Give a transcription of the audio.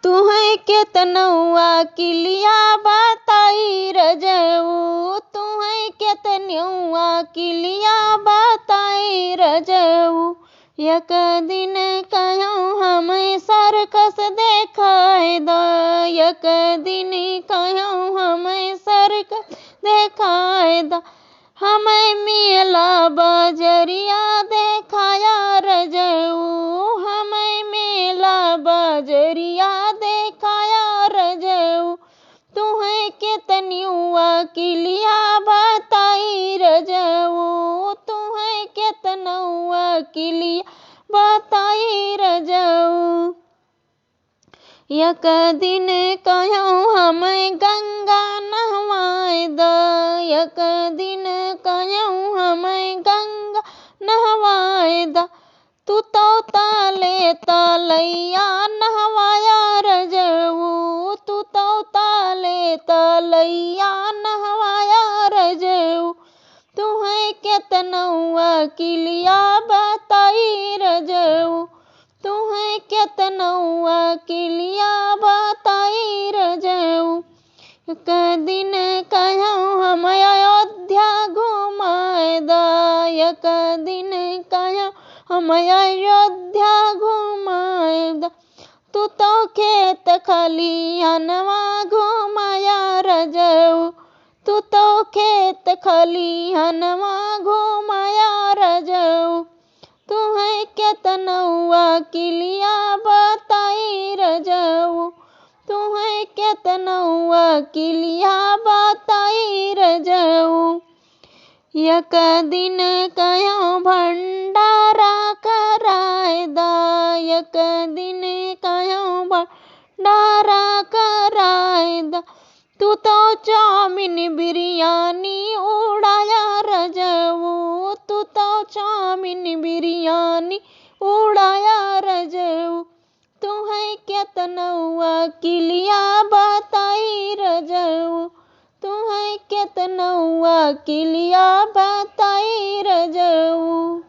तुहै केतनौआ किलिया बताई रजऊ, तुहै केतनौआ किलिया बताई रजऊ। एक दिन कहूँ हमें सर्कस देखाए द, एक दिन कहूँ हमें सर्कस देखाए द, हमें मेला बजरिया देखाया रजऊ, हमें मेला बजरिया देखाया रजऊ। तुहै केतनौआ किलिया बताई रजऊ, तुहै केतनौआ किलिया बताई रजऊ। एक दिन कहूँ हमें गंगा नहवाए द, एक दिन कहूँ हमें गंगा नहवाए द, तू तो ताले तलैया नहवाया रजऊ, तू तो ताले तलैया नहवाया रजऊ। तुहै केतनौआ किलिया बताई रजऊ, तुहै केतनौआ किलिया बताई रजऊ। एक दिन कहूँ हम अयोध्या घुमाए द, एक दिन कहूँ हम अयोध्या घुमाए द, तू तो खेत खलिहनवा घुमाया रजऊ, तू तो खेत खलिहनवा घुमाया रजऊ। तुहै केतनौआ किलिया बताई रजऊ, तुहै केतनौआ किलिया बताई रजऊ। एक दिन कहूँ भंडारा कराए द, एक दिन कहूँ भंडारा कराए द, तू तो चाउमीन बिरयानी उड़ाया रजऊ, तू तो चाउमीन बिरयानी उड़ाया रजऊ। तुहै केतनौआ किलिया बताई रजऊ, तुहै केतनौआ किलिया बताई रजऊ।